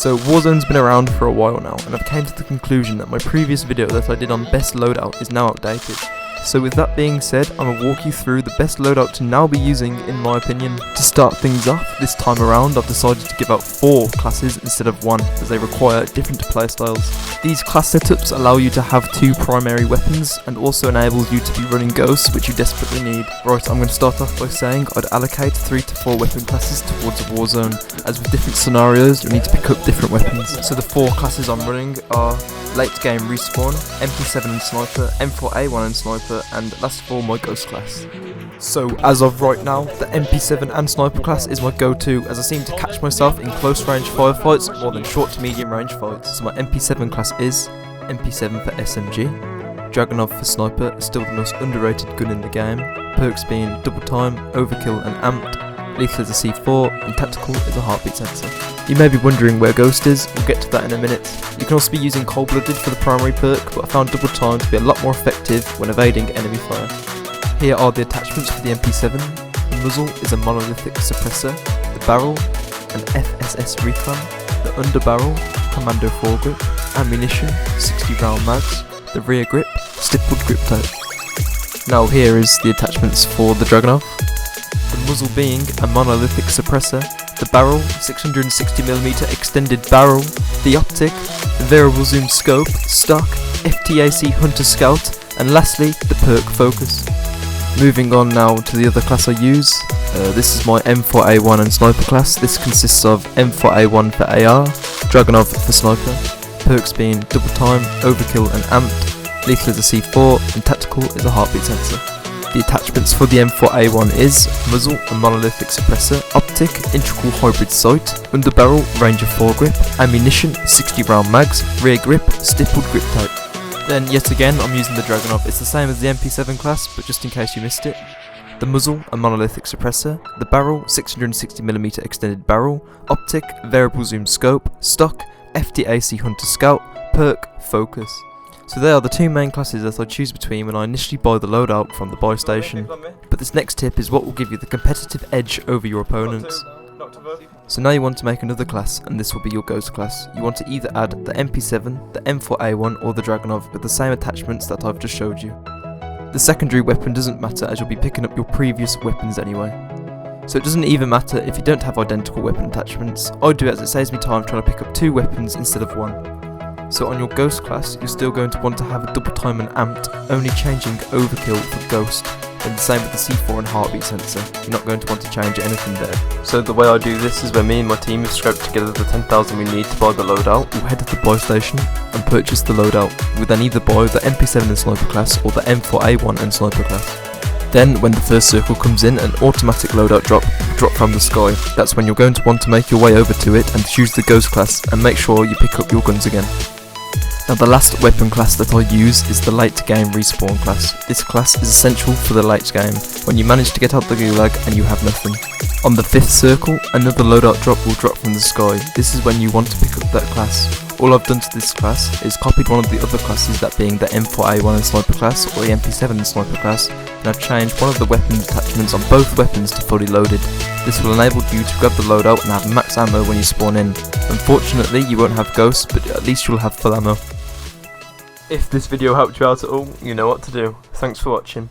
So Warzone's been around for a while now, and I've came to the conclusion that my previous video that I did on best loadout is now outdated. So with that being said, I'm going to walk you through the best loadout to now be using in my opinion. To start things off, this time around I've decided to give out 4 classes instead of 1, as they require different playstyles. These class setups allow you to have 2 primary weapons, and also enables you to be running ghosts, which you desperately need. Right, I'm going to start off by saying I'd allocate 3 to 4 weapon classes towards a Warzone, as with different scenarios you need to pick up different weapons. So the 4 classes I'm running are late game respawn, MP7 and sniper, M4A1 and sniper, and last of all my ghost class. So as of right now, the MP7 and sniper class is my go-to, as I seem to catch myself in close range firefights more than short to medium range fights. So my MP7 class is MP7 for SMG, Dragunov for sniper, still the most underrated gun in the game, perks being double time, overkill and amped, lethal is a C4, and tactical is a heartbeat sensor. You may be wondering where Ghost is, we'll get to that in a minute. You can also be using Cold Blooded for the primary perk, but I found double time to be a lot more effective when evading enemy fire. Here are the attachments for the MP7. The muzzle is a monolithic suppressor, the barrel, an FSS recon, the underbarrel, commando foregrip, ammunition, 60 round mags, the rear grip, stippled grip tape. Now here is the attachments for the Dragunov. The muzzle being a monolithic suppressor, the barrel, 660mm extended barrel, the optic, the variable zoom scope, stock, FTAC Hunter Scout, and lastly the perk focus. Moving on now to the other class I use. This is my M4A1 and sniper class. This consists of M4A1 for AR, Dragunov for sniper, perks being double time, overkill and amped, lethal is a C4, and tactical is a heartbeat sensor. The attachments for the M4A1 is muzzle, a monolithic suppressor, optic, integral hybrid sight, underbarrel, range of foregrip, ammunition, 60 round mags, rear grip, stippled grip tape. Then yet again I'm using the Dragunov. It's the same as the MP7 class, but just in case you missed it. The muzzle, a monolithic suppressor, the barrel, 660mm extended barrel, optic, variable zoom scope, stock, FTAC Hunter Scout, perk, focus. So they are the 2 main classes that I choose between when I initially buy the loadout from the buy station. But this next tip is what will give you the competitive edge over your opponents. So now you want to make another class, and this will be your ghost class. You want to either add the MP7, the M4A1 or the Dragunov with the same attachments that I've just showed you. The secondary weapon doesn't matter, as you'll be picking up your previous weapons anyway. So it doesn't even matter if you don't have identical weapon attachments. I do it as it saves me time trying to pick up 2 weapons instead of 1. So on your ghost class, you're still going to want to have a double time and amped, only changing overkill for ghost, and the same with the C4 and heartbeat sensor. You're not going to want to change anything there. So the way I do this is when me and my team have scraped together the 10,000 we need to buy the loadout, we'll head to the buy station and purchase the loadout. We'll then either buy the MP7 and sniper class or the M4A1 and sniper class. Then when the first circle comes in, an automatic loadout drop will drop from the sky. That's when you're going to want to make your way over to it and choose the ghost class and make sure you pick up your guns again. Now the last weapon class that I use is the late game respawn class. This class is essential for the late game, when you manage to get out the gulag and you have nothing. On the 5th circle, another loadout drop will drop from the sky. This is when you want to pick up that class. All I've done to this class is copied one of the other classes, that being the M4A1 and sniper class or the MP7 and sniper class, and I've changed one of the weapon attachments on both weapons to fully loaded. This will enable you to grab the loadout and have max ammo when you spawn in. Unfortunately you won't have ghosts, but at least you'll have full ammo. If this video helped you out at all, you know what to do. Thanks for watching.